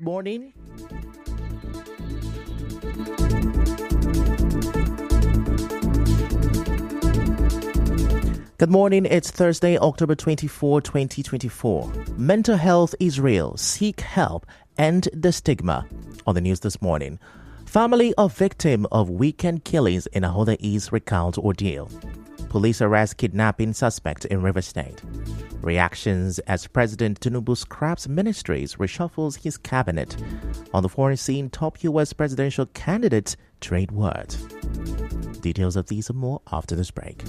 morning. Good morning, it's Thursday, October 24, 2024. Mental health is real. Seek help. End the stigma. On the news this morning, family of victim of weekend killings in Ahoda East recount ordeal. Police arrest kidnapping suspect in River State. Reactions as President Tinubu scraps ministries, reshuffles his cabinet. On the foreign scene, top U.S. presidential candidates trade words. Details of these and more after this break.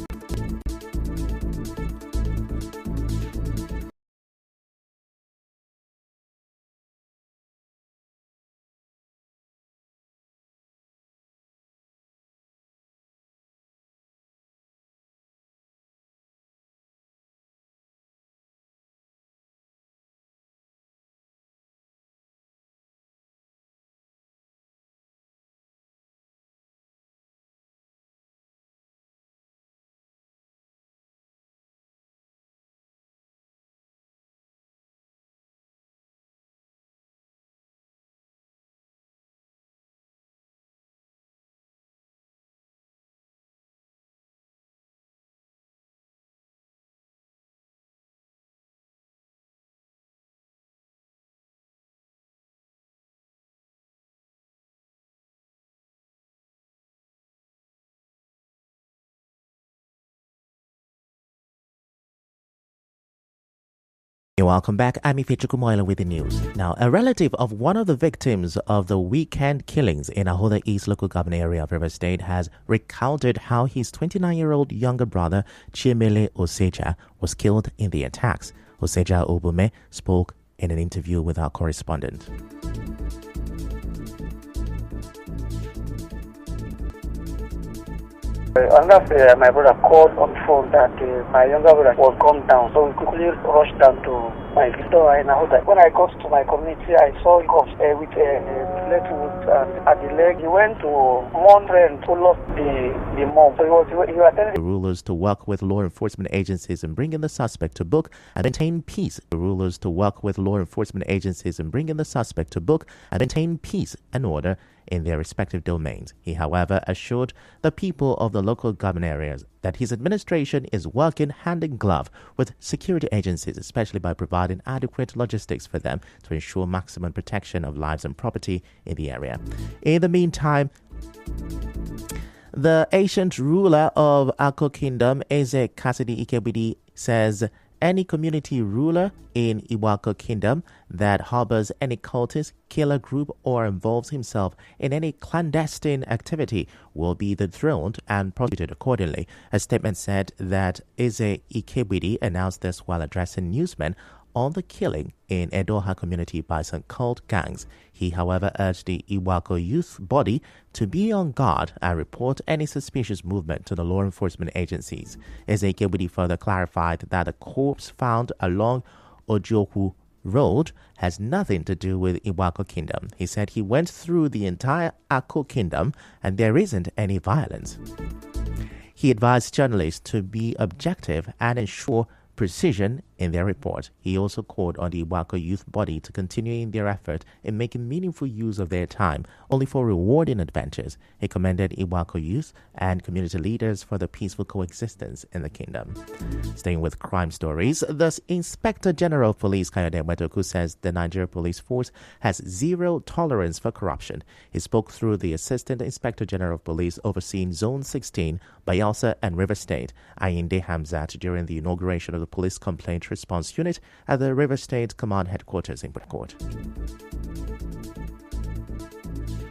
Welcome back. I'm Ifechu Kumoila with the news. Now, a relative of one of the victims of the weekend killings in Ahoda East local government area of River State has recounted how his 29-year-old younger brother, Chiemele Oseja, was killed in the attacks. Oseja Obume spoke in an interview with our correspondent. Another my brother called on phone that my younger brother was gunned down, so we quickly rushed down to my store in Ahoda. When I got to my community, I saw him with a bullet wound at the leg. He went to one friend who lost the mom, so he was attending the rulers to work with law enforcement agencies in bringing the suspect to book and maintain peace. The rulers to work with law enforcement agencies in bringing the suspect to book and maintain peace and order in their respective domains. He, however, assured the people of the local government areas that his administration is working hand in glove with security agencies, especially by providing adequate logistics for them to ensure maximum protection of lives and property in the area. In the meantime, the ancient ruler of Ako Kingdom, Eze Cassidy Ikebidi, says any community ruler in Iwako Kingdom that harbors any cultist, killer group, or involves himself in any clandestine activity will be dethroned and prosecuted accordingly. A statement said that Eze Ikebidi announced this while addressing newsmen on the killing in Edoha community by some cult gangs. He, however, urged the Iwako youth body to be on guard and report any suspicious movement to the law enforcement agencies. Ezekewidi further clarified that the corpse found along Ojoku Road has nothing to do with Iwako Kingdom. He said he went through the entire Ako Kingdom and there isn't any violence. He advised journalists to be objective and ensure precision in their report. He also called on the Iwako youth body to continue in their effort in making meaningful use of their time only for rewarding adventures. He commended Iwako youth and community leaders for the peaceful coexistence in the kingdom. Staying with crime stories, the Inspector General of Police Kayode Wetoku says the Nigeria Police Force has zero tolerance for corruption. He spoke through the Assistant Inspector General of Police overseeing Zone 16, Bayelsa and River State, Ayinde Hamzat, during the inauguration of the Police Complaint Response Unit at the River State Command Headquarters in Port.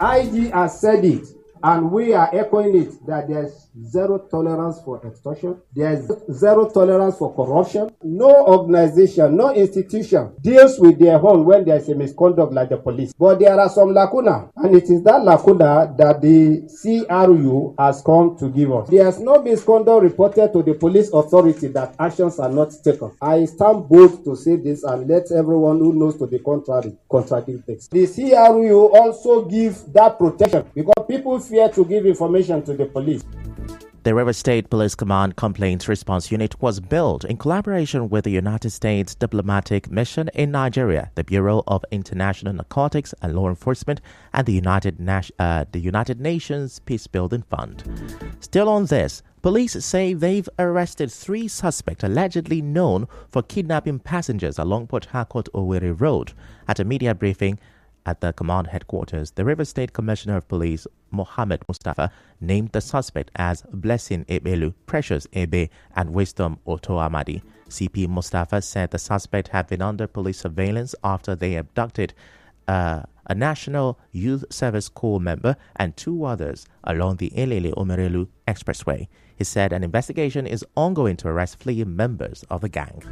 IG has said it, and we are echoing it, that there's zero tolerance for extortion, there's zero tolerance for corruption. No organization, no institution deals with their own when there's a misconduct like the police. But there are some lacuna, and it is that lacuna that the CRU has come to give us. There's no misconduct reported to the police authority that actions are not taken. I stand bold to say this and let everyone who knows to the contrary contradict this. The CRU also give that protection because people fear to give information to the police. The River State Police Command Complaints Response Unit was built in collaboration with the United States Diplomatic Mission in Nigeria, the Bureau of International Narcotics and Law Enforcement, and the United Nations Peacebuilding Fund. Still on this, police say they've arrested 3 suspects allegedly known for kidnapping passengers along Port Harcourt-Owerri Road. At a media briefing at the command headquarters, the River State Commissioner of Police, Mohammed Mustafa, named the suspect as Blessing Ebelu, Precious Ebe, and Wisdom Oto Amadi. CP Mustafa said the suspect had been under police surveillance after they abducted a National Youth Service Corps member and 2 others along the Elele-Omerelu Expressway. He said an investigation is ongoing to arrest fleeing members of the gang.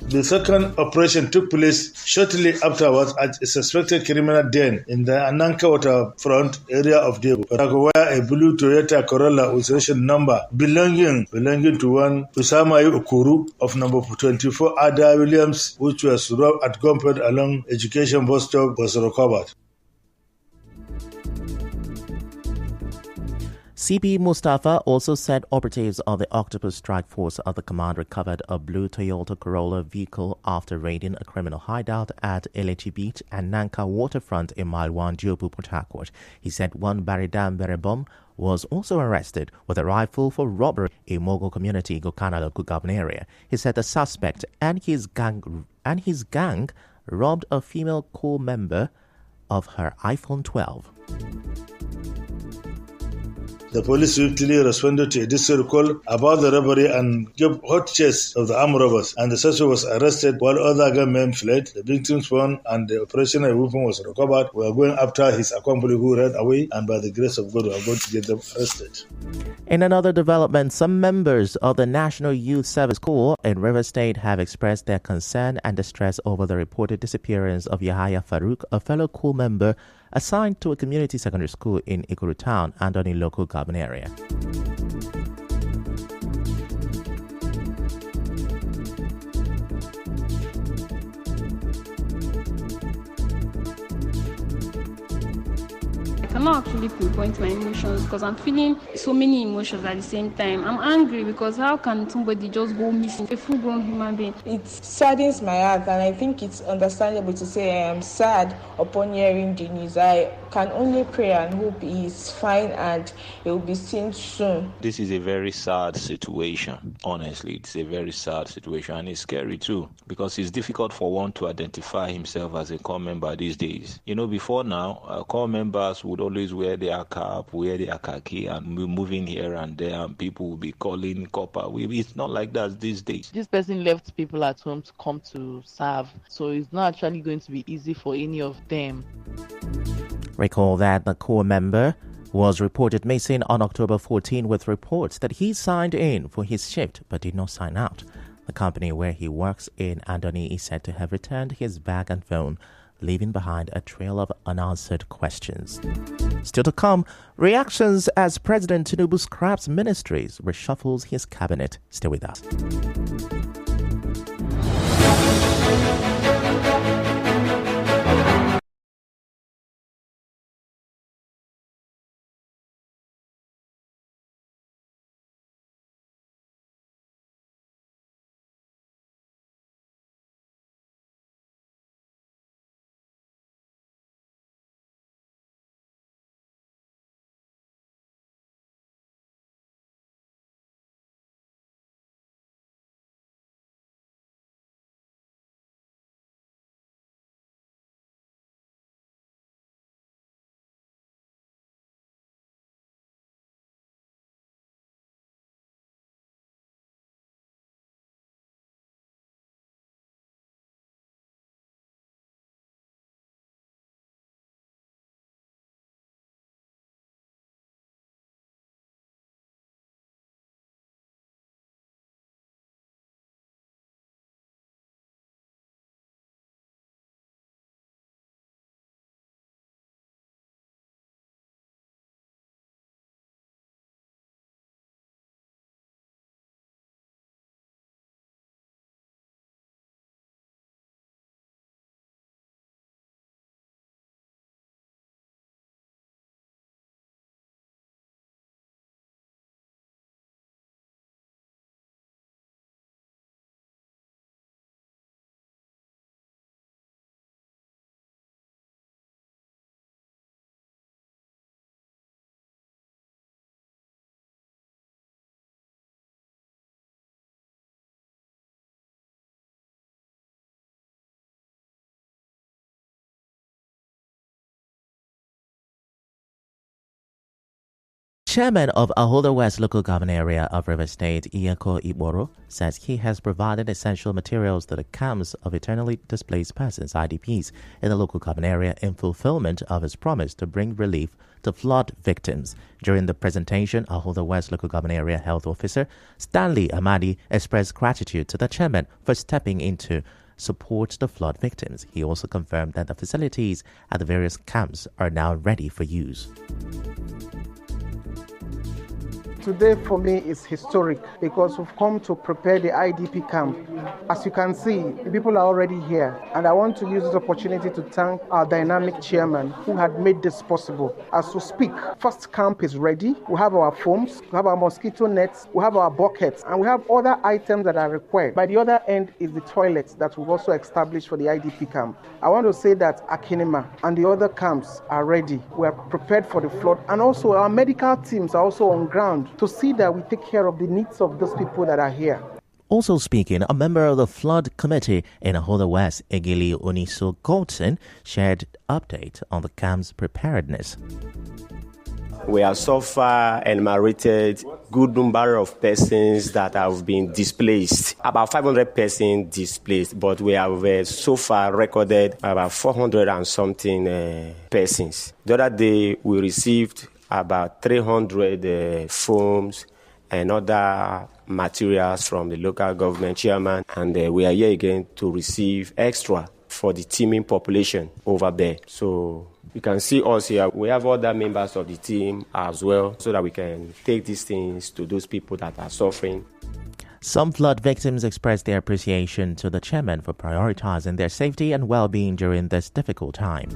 The second operation took place shortly afterwards at a suspected criminal den in the Ananka waterfront area of Debo, where a blue Toyota Corolla with registration number belonging to one Usamayu Okuru of number 24 Ada Williams, which was robbed at gunpoint along Education bus stop, was recovered. CP Mustafa also said operatives of the Octopus Strike Force of the command recovered a blue Toyota Corolla vehicle after raiding a criminal hideout at Elechi Beach and Nanka waterfront in Mile 1, Diobu, Port Harcourt. He said one Baridam Berebom was also arrested with a rifle for robbery in Mogo community, Gokana local government area. He said the suspect and his gang robbed a female corps member of her iPhone 12. The police swiftly responded to a district call about the robbery and gave hot chase of the armed robbers, and the suspect was arrested while other gunmen fled. The victim's phone and the operational weapon was recovered. We are going after his accomplice who ran away, and by the grace of God, we are going to get them arrested. In another development, some members of the National Youth Service Corps in River State have expressed their concern and distress over the reported disappearance of Yahaya Farouk, a fellow corps member assigned to a community secondary school in Ikuru Town and on a local government area. I cannot actually pinpoint my emotions because I'm feeling so many emotions at the same time. I'm angry because how can somebody just go missing, a full-grown human being? It saddens my heart, and I think it's understandable to say I am sad upon hearing the news. I can only pray and hope he is fine and he will be seen soon. This is a very sad situation. Honestly, it's a very sad situation, and it's scary too because it's difficult for one to identify himself as a corps member these days. You know, before now, corps members would always wear their cap, wear their khaki, and be moving here and there, and people will be calling copper. It's not like that these days. This person left people at home to come to serve, so it's not actually going to be easy for any of them. Recall that the corps member was reported missing on October 14 with reports that he signed in for his shift but did not sign out. The company where he works in Andoni is said to have returned his bag and phone, leaving behind a trail of unanswered questions. Still to come, reactions as President Tinubu scraps ministries, reshuffles his cabinet. Stay with us. Chairman of Ahoda West Local Government Area of River State, Iyako Iboro, says he has provided essential materials to the camps of internally displaced persons, IDPs, in the local government area in fulfillment of his promise to bring relief to flood victims. During the presentation, Ahoda West Local Government Area Health Officer Stanley Amadi expressed gratitude to the chairman for stepping in to support the flood victims. He also confirmed that the facilities at the various camps are now ready for use. Today for me is historic because we've come to prepare the IDP camp. As you can see, the people are already here, and I want to use this opportunity to thank our dynamic chairman who had made this possible. As we speak, first camp is ready. We have our foams, we have our mosquito nets, we have our buckets, and we have other items that are required. By the other end is the toilets that we've also established for the IDP camp. I want to say that Akinima and the other camps are ready. We are prepared for the flood, and also our medical teams are also on ground to see that we take care of the needs of those people that are here. Also speaking, a member of the flood committee in Ahoda West, Egili Oniso Goldson, shared update on the camp's preparedness. We have so far enumerated good number of persons that have been displaced, about 500 persons displaced, but we have so far recorded about 400 and something persons. The other day we received about 300 foams and other materials from the local government chairman, and we are here again to receive extra for the teeming population over there. So you can see us here. We have other members of the team as well, so that we can take these things to those people that are suffering. Some flood victims expressed their appreciation to the chairman for prioritizing their safety and well-being during this difficult time.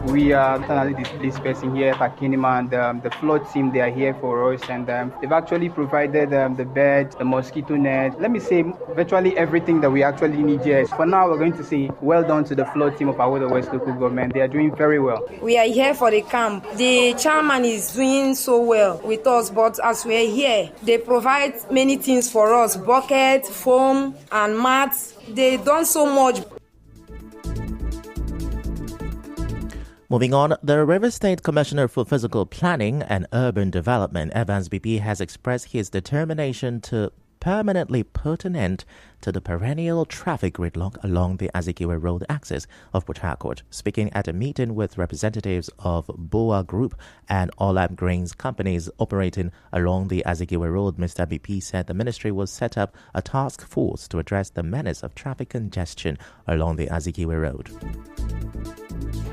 We are internally displaced person here at Akinima, and the flood team, they are here for us, and they've actually provided the bed, the mosquito net, let me say virtually everything that we actually need here. For now, we're going to say well done to the flood team of Ahoda West Local Government. They are doing very well. We are here for the camp. The chairman is doing so well with us, but as we are here, they provide many things for us, bucket, foam and mats. They've done so much. Moving on, the River State Commissioner for Physical Planning and Urban Development, Evans BP, has expressed his determination to permanently put an end to the perennial traffic gridlock along the Azikiwe Road axis of Port Harcourt. Speaking at a meeting with representatives of BOA Group and Olam Grains companies operating along the Azikiwe Road, Mr. BP said the ministry will set up a task force to address the menace of traffic congestion along the Azikiwe Road.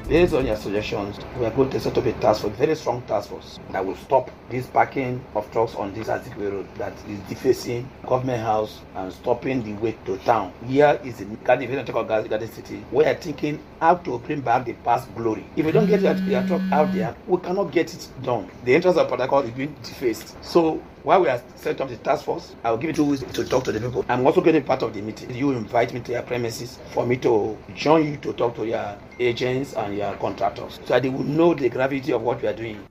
Based on your suggestions, we are going to set up a task force, a very strong task force, that will stop this parking of trucks on this Azikiwe Road that is defacing Government House and stopping the way to town. Here is in Garden City. We are thinking how to bring back the past glory. If we don't get your truck out there, we cannot get it done. The entrance of Port Harcourt is being defaced. So while we are setting up the task force, I will give you 2 weeks to talk to the people. I'm also getting part of the meeting. You invite me to your premises for me to join you to talk to your agents and your contractors, so that they will know the gravity of what we are doing.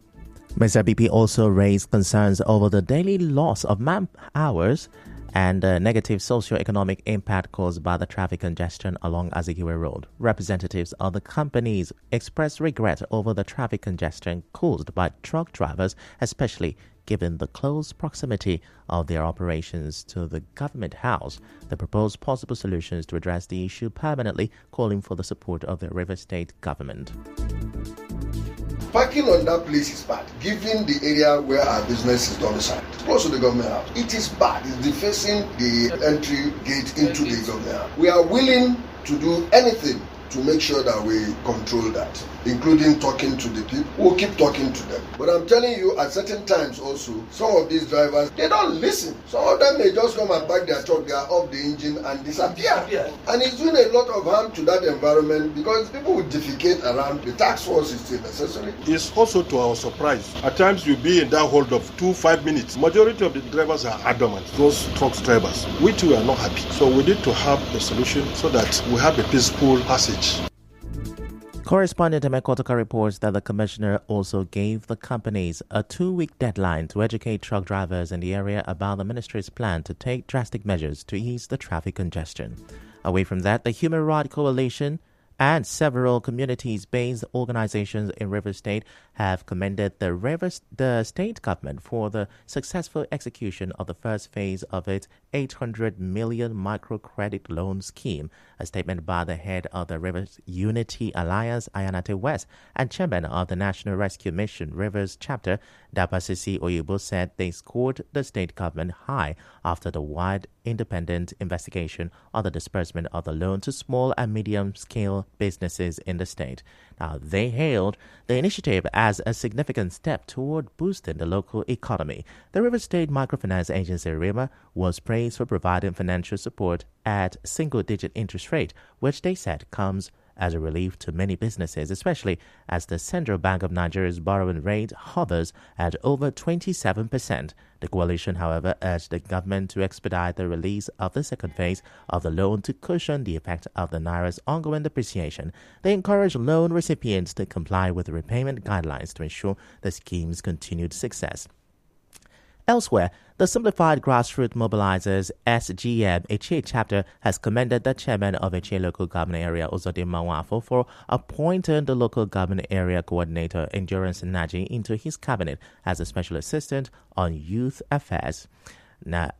Mr. BP also raised concerns over the daily loss of man-hours and the negative socio-economic impact caused by the traffic congestion along Azikiwe Road. Representatives of the companies expressed regret over the traffic congestion caused by truck drivers, especially given the close proximity of their operations to the government house. They proposed possible solutions to address the issue permanently, calling for the support of the River State government. Parking on that place is bad, given the area where our business is domiciled. It's close to the government house. It is bad. It's defacing the entry gate into the government house. We are willing to do anything to make sure that we control that, including talking to the people. We'll keep talking to them. But I'm telling you, at certain times also, some of these drivers, they don't listen. Some of them may just come and park their truck, they are off the engine and disappear. And it's doing a lot of harm to that environment because people will defecate around. The task force is still necessary. It's also to our surprise. At times you'll be in that hold of 2-5 minutes. Majority of the drivers are adamant, those truck drivers. We too are not happy. So we need to have a solution so that we have a peaceful passage. Correspondent Emekotoka reports that the commissioner also gave the companies a 2-week deadline to educate truck drivers in the area about the ministry's plan to take drastic measures to ease the traffic congestion. Away from that, the Human Rights Coalition and several communities-based organizations in River State have commended the state government for the successful execution of the first phase of its 800 million microcredit loan scheme. A statement by the head of the Rivers Unity Alliance, Ayanate West, and chairman of the National Rescue Mission Rivers Chapter, Dapasisi Oyibo, said they scored the state government high after the wide independent investigation on the disbursement of the loan to small and medium-scale businesses in the state. Now, they hailed the initiative as a significant step toward boosting the local economy. The Rivers State Microfinance Agency, RIMA, was praised for providing financial support at single-digit interest rate, which they said comes as a relief to many businesses, especially as the Central Bank of Nigeria's borrowing rate hovers at over 27%. The coalition, however, urged the government to expedite the release of the second phase of the loan to cushion the effect of the Naira's ongoing depreciation. They encouraged loan recipients to comply with the repayment guidelines to ensure the scheme's continued success. Elsewhere, the Simplified Grassroots Mobilizers SGM Eche chapter has commended the chairman of Eche local government area, Uzodinma Nwafo, for appointing the local government area coordinator, Endurance Naji, into his cabinet as a special assistant on youth affairs. Now,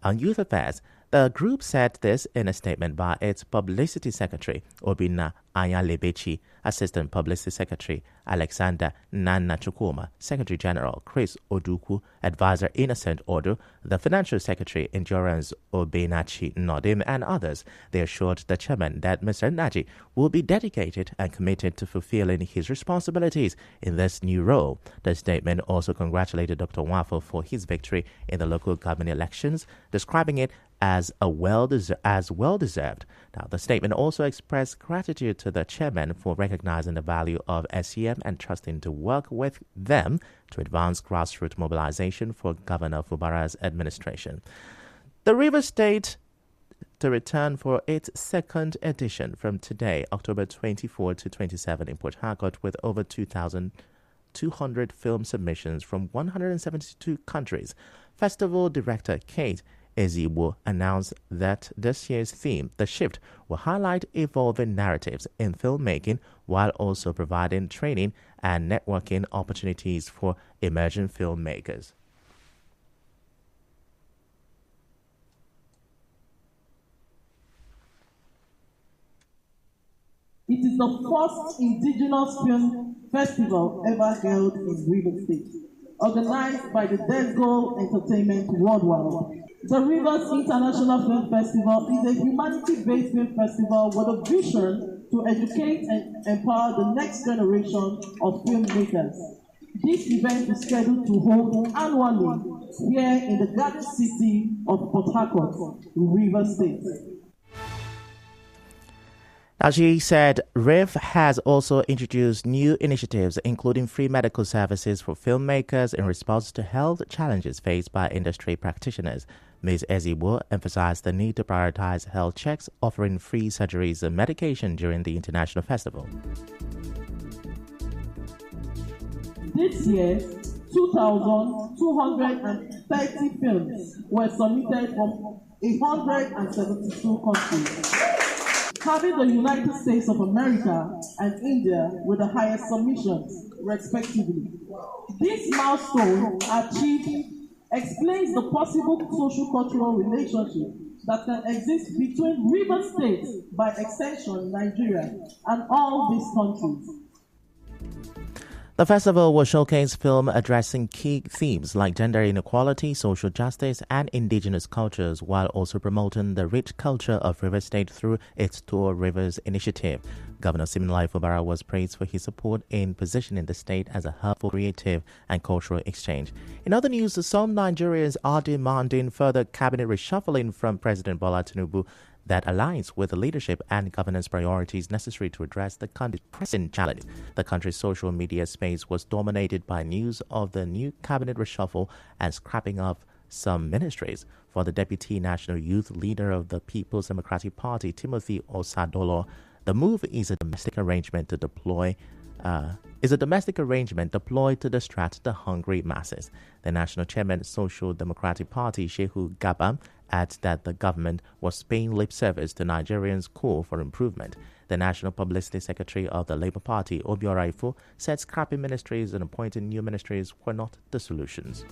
the group said this in a statement by its publicity secretary, Obinna Anyalebechi, assistant publicity secretary, Alexander Nana Chukwuma, secretary general, Chris Oduku, advisor Innocent Odu, the financial secretary, Endurance Obenachi Nodim, and others. They assured the chairman that Mr. Naji will be dedicated and committed to fulfilling his responsibilities in this new role. The statement also congratulated Dr. Nwafo for his victory in the local government elections, describing it as well-deserved. Now, the statement also expressed gratitude to the chairman for recognizing the value of SCM and trusting to work with them to advance grassroots mobilization for Governor Fubara's administration. The Rivers State to return for its second edition from today, October 24 to 27 in Port Harcourt, with over 2,200 film submissions from 172 countries. Festival director Kate Ezigbo announced that this year's theme, The Shift, will highlight evolving narratives in filmmaking while also providing training and networking opportunities for emerging filmmakers. It is the first indigenous film festival ever held in Rivers State, organized by the Desgo Entertainment Worldwide. The Rivers International Film Festival is a humanity-based film festival with a vision to educate and empower the next generation of filmmakers. This event is scheduled to hold annually here in the Garden City of Port Harcourt, Rivers State. Now, she said RIF has also introduced new initiatives, including free medical services for filmmakers in response to health challenges faced by industry practitioners. Ms. Ezigbo emphasized the need to prioritize health checks, offering free surgeries and medication during the international festival. This year, 2,230 films were submitted from 172 countries, having the United States of America and India with the highest submissions, respectively. This milestone achieved explains the possible social-cultural relationship that can exist between Rivers State, by extension Nigeria, and all these countries. The festival will showcase film addressing key themes like gender inequality, social justice, and indigenous cultures, while also promoting the rich culture of Rivers State through its Tour Rivers initiative. Governor Siminalayi Fubara was praised for his support in positioning the state as a hub for creative and cultural exchange. In other news, some Nigerians are demanding further cabinet reshuffling from President Bola Tinubu that aligns with the leadership and governance priorities necessary to address the country's pressing challenges. The country's social media space was dominated by news of the new cabinet reshuffle and scrapping of some ministries. For the Deputy National Youth Leader of the People's Democratic Party, Timothy Osadolo, the move is a domestic arrangement deployed to distract the hungry masses. The national chairman, Social Democratic Party, Shehu Gabam, adds that the government was paying lip service to Nigerians' call for improvement. The National Publicity Secretary of the Labour Party, Obiora Ifo, said scrapping ministries and appointing new ministries were not the solutions.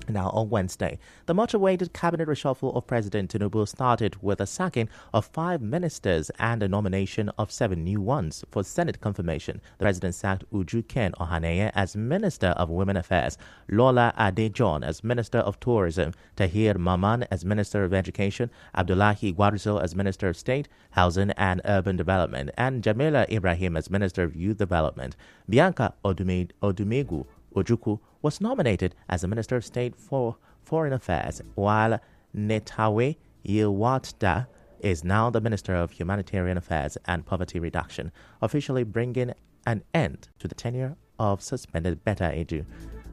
Now, on Wednesday, the much-awaited cabinet reshuffle of President Tinubu started with a sacking of 5 ministers and a nomination of 7 new ones for Senate confirmation. The president sacked Uju Ken Ohaneye as Minister of Women Affairs, Lola Adejon as Minister of Tourism, Tahir Maman as Minister of Education, Abdullahi Gwarzo as Minister of State, Housing and Urban Development, and Jamila Ibrahim as Minister of Youth Development. Bianca Odumegu Ojukwu was nominated as the Minister of State for Foreign Affairs, while Netawe Yewatda is now the Minister of Humanitarian Affairs and Poverty Reduction, officially bringing an end to the tenure of suspended Betta Edu.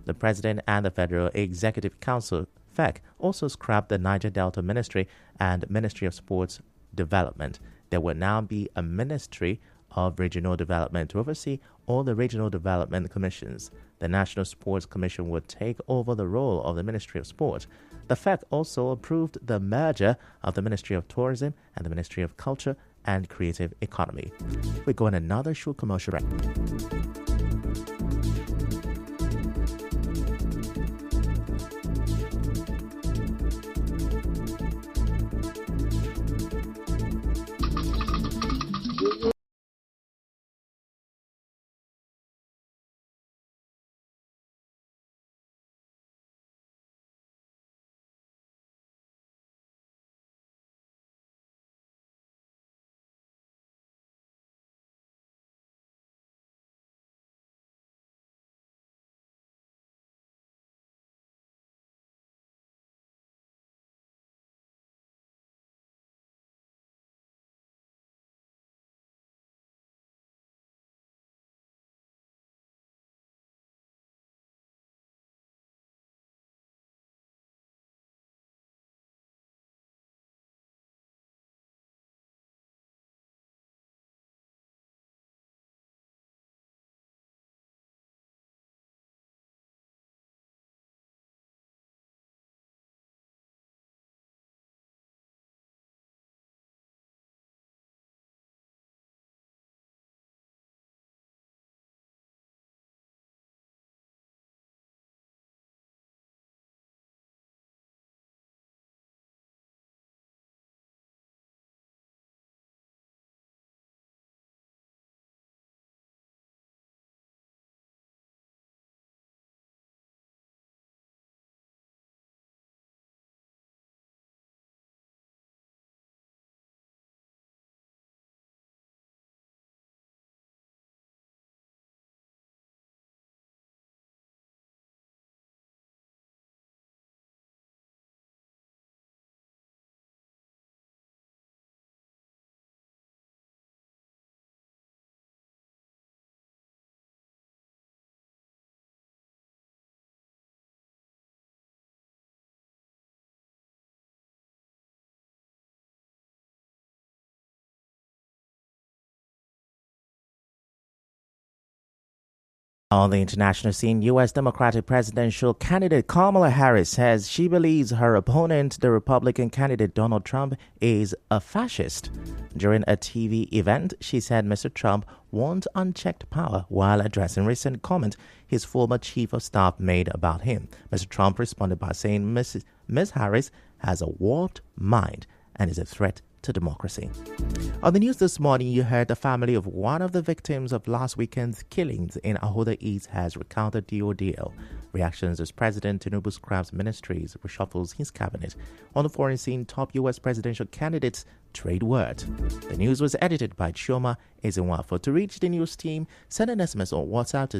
The President and the Federal Executive Council, FEC, also scrapped the Niger Delta Ministry and Ministry of Sports Development. There will now be a Ministry of Regional Development to oversee all the regional development commissions. The National Sports Commission will take over the role of the Ministry of Sport. The FEC also approved the merger of the Ministry of Tourism and the Ministry of Culture and Creative Economy. We go on another short commercial break. On the international scene, U.S. Democratic presidential candidate Kamala Harris says she believes her opponent, the Republican candidate Donald Trump, is a fascist. During a TV event, she said Mr. Trump wants unchecked power while addressing recent comments his former chief of staff made about him. Mr. Trump responded by saying Ms. Harris has a warped mind and is a threat to democracy. On the news this morning, you heard the family of one of the victims of last weekend's killings in Ahoda East has recounted the ordeal. Reactions as President Tinubu scraps ministries, reshuffles his cabinet. On the foreign scene, top U.S. presidential candidates trade word. The news was edited by Chioma Ezenwafo. To reach the news team, send an SMS or WhatsApp to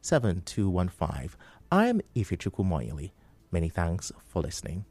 0808-721-7215. I am Ifechukwu Moyili. Many thanks for listening.